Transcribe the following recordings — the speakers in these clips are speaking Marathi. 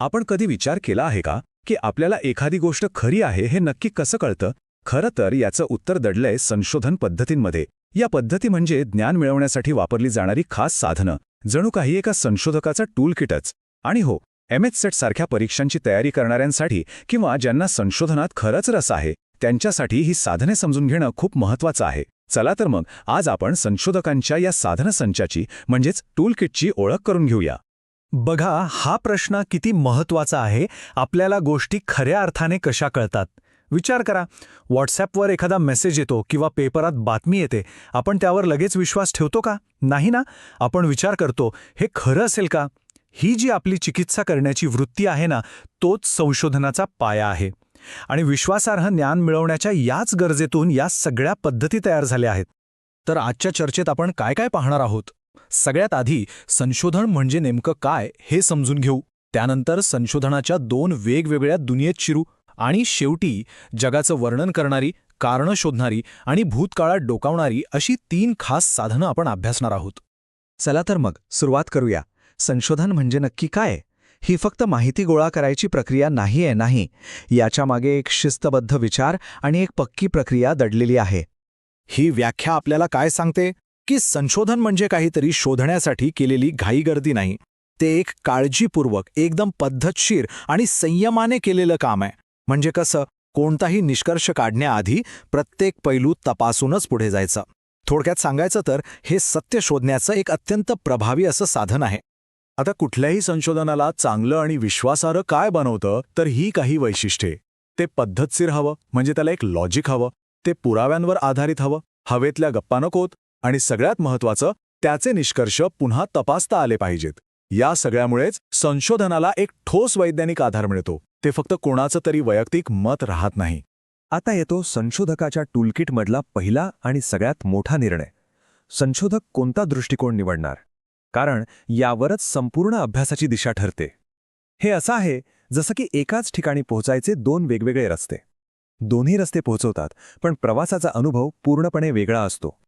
आपण कधी विचार केला आहे का की आपल्याला एखादी गोष्ट खरी आहे हे नक्की कसं कळतं? खरं तर याचं उत्तर दडलंय संशोधन पद्धतींमध्ये. या पद्धती म्हणजे ज्ञान मिळवण्यासाठी वापरली जाणारी खास साधनं, जणू काही एका संशोधकाचा टूल किटच. आणि हो, एमएच सारख्या परीक्षांची तयारी करणाऱ्यांसाठी किंवा ज्यांना संशोधनात खरंच रस आहे त्यांच्यासाठी ही साधने समजून घेणं खूप महत्त्वाचं आहे. चला तर मग आज आपण संशोधकांच्या या साधनसंचाची म्हणजेच टूल किटची ओळख करून घेऊया. बघा, हा प्रश्न किती महत्त्वाचा आहे. आपल्याला गोष्टी खऱ्या अर्थाने कशा कळतात? विचार करा, व्हॉट्सॲपवर एखादा मेसेज येतो किंवा पेपरात बातमी येते, आपण त्यावर लगेच विश्वास ठेवतो का? नाही ना. आपण विचार करतो, हे खरं असेल का? ही जी आपली चिकित्सा करण्याची वृत्ती आहे ना, तोच संशोधनाचा पाया आहे. आणि विश्वासार्ह ज्ञान मिळवण्याच्या याच गरजेतून या सगळ्या पद्धती तयार झाल्या आहेत. तर आजच्या चर्चेत आपण काय काय पाहणार आहोत? सगळ्यात आधी संशोधन म्हणजे नेमकं काय हे समजून घेऊ. त्यानंतर संशोधनाच्या दोन वेगवेगळ्या दुनियेत शिरू. आणि शेवटी जगाचं वर्णन करणारी, कारणं शोधणारी आणि भूतकाळात डोकावणारी अशी 3 खास साधनं आपण अभ्यासणार आहोत. चला तर मग सुरुवात करूया. संशोधन म्हणजे नक्की काय? ही फक्त माहिती गोळा करायची प्रक्रिया नाही. याच्यामागे एक शिस्तबद्ध विचार आणि एक पक्की प्रक्रिया दडलेली आहे. ही व्याख्या आपल्याला काय सांगते? की संशोधन म्हणजे काहीतरी शोधण्यासाठी केलेली घाईगर्दी नाही. ते एक काळजीपूर्वक, एकदम पद्धतशीर आणि संयमाने केलेलं काम आहे. म्हणजे कसं? कोणताही निष्कर्ष काढण्याआधी प्रत्येक पैलू तपासूनच पुढे जायचं. थोडक्यात सांगायचं तर हे सत्य शोधण्याचं एक अत्यंत प्रभावी असं साधन आहे. आता कुठल्याही संशोधनाला चांगलं आणि विश्वासार्ह काय बनवतं, तर ही काही वैशिष्ट्ये. ते पद्धतशीर हवं, म्हणजे त्याला एक लॉजिक हवं. ते पुराव्यांवर आधारित हवं, हवेतल्या गप्पा नकोत. आणि सगळ्यात महत्त्वाचं, त्याचे निष्कर्ष पुन्हा तपासता आले पाहिजेत. या सगळ्यामुळेच संशोधनाला एक ठोस वैज्ञानिक आधार मिळतो. ते फक्त कोणाचं तरी वैयक्तिक मत राहत नाही. आता येतो संशोधकाच्या टूलकिटमधला पहिला आणि सगळ्यात मोठा निर्णय. संशोधक कोणता दृष्टिकोन निवडणार? कारण यावरच संपूर्ण अभ्यासाची दिशा ठरते. हे असं आहे जसं की एकाच ठिकाणी पोहोचायचे 2 वेगवेगळे रस्ते. दोन्ही रस्ते पोहोचवतात, पण प्रवासाचा अनुभव पूर्णपणे वेगळा असतो.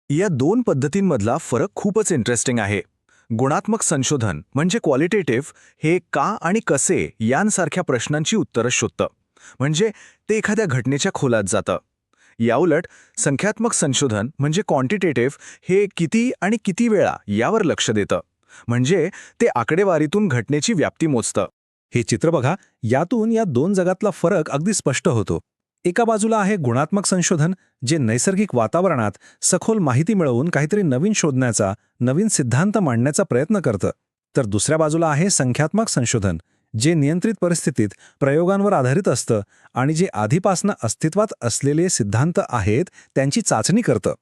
या 2 पद्धतींमधला फरक खूपच इंटरेस्टिंग आहे. गुणात्मक संशोधन म्हणजे क्वालिटेटिव्ह, हे का आणि कसे यांसारख्या प्रश्नांची उत्तरं शोधतं. म्हणजे ते एखाद्या घटनेच्या खोलात जातं. याउलट संख्यात्मक संशोधन म्हणजे क्वांटिटेटिव्ह, हे किती आणि किती वेळा यावर लक्ष देतं. म्हणजे ते आकडेवारीतून घटनेची व्याप्ती मोजतं. हे चित्र बघा, यातून या 2 जगातला फरक अगदी स्पष्ट होतो. एका बाजूला आहे गुणात्मक संशोधन, जे नैसर्गिक वातावरणात सखोल माहिती मिळवून काहीतरी नवीन शोधण्याचा, नवीन सिद्धांत मांडण्याचा प्रयत्न करतं. तर दुसऱ्या बाजूला आहे संख्यात्मक संशोधन, जे नियंत्रित परिस्थितीत प्रयोगांवर आधारित असतं आणि जे आधीपासून अस्तित्वात असलेले सिद्धांत आहेत त्यांची चाचणी करतं.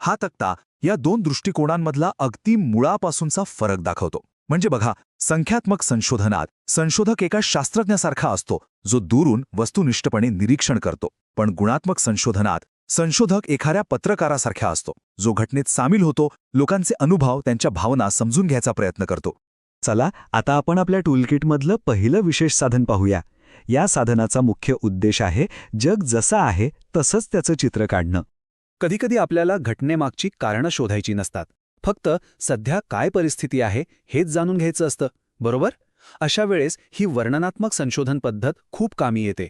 हा तक्ता या 2 दृष्टिकोनांमधला अगदी मुळापासूनचा फरक दाखवतो. म्हणजे बघा, संख्यात्मक संशोधनात संशोधक एका शास्त्रज्ञासारखा असतो, जो दूरून वस्तुनिष्ठपणे निरीक्षण करतो. पण गुणात्मक संशोधनात संशोधक एखाद्या पत्रकारासारखा असतो, जो घटनेत सामील होतो, लोकांचे अनुभव, त्यांच्या भावना समजून घ्यायचा प्रयत्न करतो. चला, आता आपण आपल्या टूलकिटमधलं पहिलं विशेष साधन पाहूया. या साधनाचा मुख्य उद्देश आहे जग जसं आहे तसंच त्याचं चित्र काढणं. कधीकधी आपल्याला घटनेमागची कारणं शोधायची नसतात. फक्त सध्या काय परिस्थिती आहे हेच जाणून घ्यायचं असतं, बरोबर? अशा वेळेस ही वर्णनात्मक संशोधन पद्धत खूप कामी येते.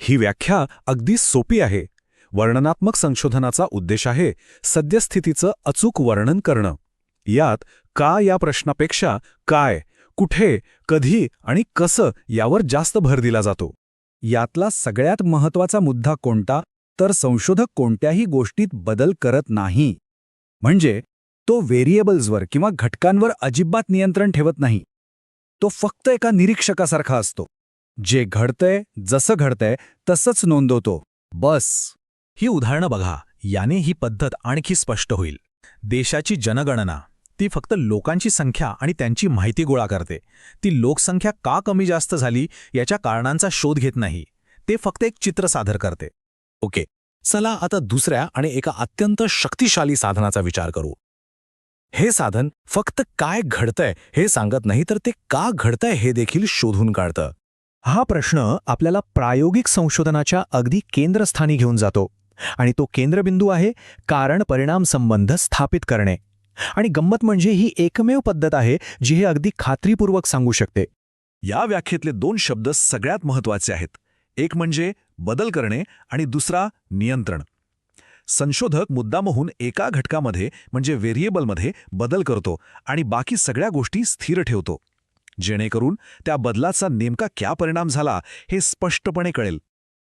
ही व्याख्या अगदी सोपी आहे. वर्णनात्मक संशोधनाचा उद्देश आहे सद्यस्थितीचं अचूक वर्णन करणं. यात का या प्रश्नापेक्षा काय, कुठे, कधी आणि कसं यावर जास्त भर दिला जातो. यातला सगळ्यात महत्त्वाचा मुद्दा कोणता? तर संशोधक कोणत्याही गोष्टीत बदल करत नाही. म्हणजे तो व्हेरिएबल्सवर किंवा घटकांवर अजिबात नियंत्रण ठेवत नाही. तो फक्त एका निरीक्षकासारखा असतो. जे घडतंय, जसं घडतंय तसंच नोंदवतो, बस. ही उदाहरणं बघा, याने ही पद्धत आणखी स्पष्ट होईल. देशाची जनगणना, ती फक्त लोकांची संख्या आणि त्यांची माहिती गोळा करते. ती लोकसंख्या का कमी जास्त झाली याच्या कारणांचा शोध घेत नाही. ते फक्त एक चित्र सादर करते. ओके, चला आता दुसऱ्या आणि एका अत्यंत शक्तिशाली साधनाचा विचार करू. हे साधन फक्त काय घडतंय हे सांगत नाही, तर ते का घडतंय हे देखील शोधून काढतं. हा प्रश्न आपल्याला प्रायोगिक संशोधनाच्या अगदी केंद्रस्थानी घेऊन जातो. आणि तो केंद्रबिंदू आहे कारण परिणाम संबंध स्थापित करणे. आणि गंमत म्हणजे ही एकमेव पद्धत आहे जी हे अगदी खात्रीपूर्वक सांगू शकते. या व्याख्येतले 2 शब्द सगळ्यात महत्त्वाचे आहेत. एक म्हणजे बदल करणे आणि दुसरा नियंत्रण. संशोधक मुद्दामहून एका घटकामध्ये म्हणजे व्हेरिएबलमध्ये बदल करतो आणि बाकी सगळ्या गोष्टी स्थिर ठेवतो, जेणेकरून त्या बदलाचा नेमका क्या परिणाम झाला हे स्पष्टपणे कळेल.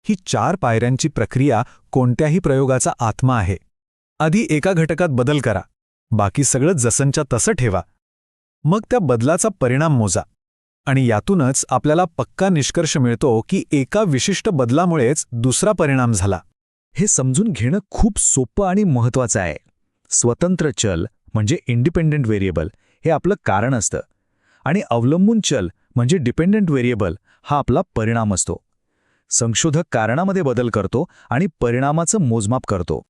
ही 4 पायऱ्यांची प्रक्रिया कोणत्याही प्रयोगाचा आत्मा आहे. आधी एका घटकात बदल करा, बाकी सगळं जसंच्या तसं ठेवा. मग त्या बदलाचा परिणाम मोजा आणि यातूनच आपल्याला पक्का निष्कर्ष मिळतो की एका विशिष्ट बदलामुळेच दुसरा परिणाम झाला. हे समजून घेणं खूप सोपं आणि महत्त्वाचं आहे. स्वतंत्र चल म्हणजे इंडिपेंडेंट व्हेरिएबल हे आपलं कारण असतं आणि अवलंबून चल म्हणजे डिपेंडंट व्हेरिएबल हा आपला परिणाम असतो. संशोधक कारणामध्ये बदल करतो आणि परिणामाचं मोजमाप करतो.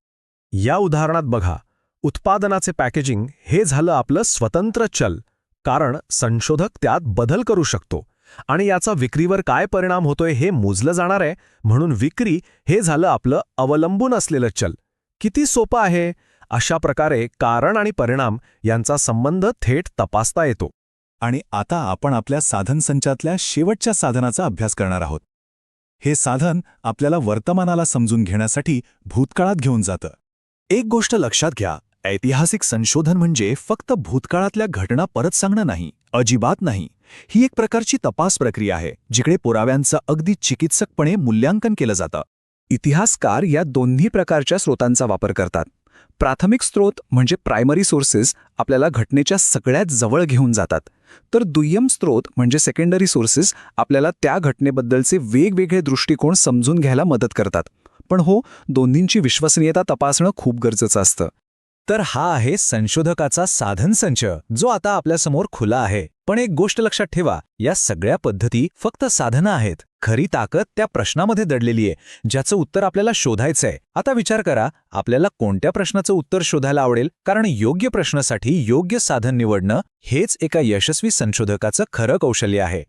या उदाहरणात बघा, उत्पादनाचे पॅकेजिंग हे झालं आपलं स्वतंत्र चल, कारण संशोधक त्यात बदल करू शकतो आणि याचा विक्रीवर काय परिणाम होतोय हे मोजलं जाणार आहे, म्हणून विक्री हे झालं आपलं अवलंबून असलेलं चल. किती सोपं आहे. अशा प्रकारे कारण आणि परिणाम यांचा संबंध थेट तपासता येतो. आणि आता आपण आपल्या साधनसंचातल्या शेवटच्या साधनाचा अभ्यास करणार आहोत. हे साधन आपल्याला वर्तमानाला समजून घेण्यासाठी भूतकाळात घेऊन जातं. एक गोष्ट लक्षात घ्या, ऐतिहासिक संशोधन म्हणजे फक्त भूतकाळातल्या घटना परत सांगणं नाही, अजिबात नाही. ही एक प्रकारची तपास प्रक्रिया आहे, जिकडे पुराव्यांचं अगदी चिकित्सकपणे मूल्यांकन केलं जातं. इतिहासकार या दोन्ही प्रकारच्या स्रोतांचा वापर करतात. प्राथमिक स्रोत म्हणजे प्रायमरी सोर्सेस आपल्याला घटनेच्या सगळ्यात जवळ घेऊन जातात, तर दुय्यम स्रोत म्हणजे सेकंडरी सोर्सेस आपल्याला त्या घटनेबद्दलचे वेगवेगळे दृष्टिकोन समजून घ्यायला मदत करतात. पण हो, दोन्हींची विश्वसनीयता तपासणं खूप गरजेचं असतं. तर हा आहे संशोधकाचा साधनसंच, जो आता आपल्यासमोर खुला आहे. पण एक गोष्ट लक्षात ठेवा, या सगळ्या पद्धती फक्त साधनं आहेत. खरी ताकद त्या प्रश्नामध्ये दडलेली आहे, ज्याचं उत्तर आपल्याला शोधायचंय. आता विचार करा, आपल्याला कोणत्या प्रश्नाचं उत्तर शोधायला आवडेल, कारण योग्य प्रश्नासाठी योग्य साधन निवडणं हेच एका यशस्वी संशोधकाचं खरं कौशल्य आहे.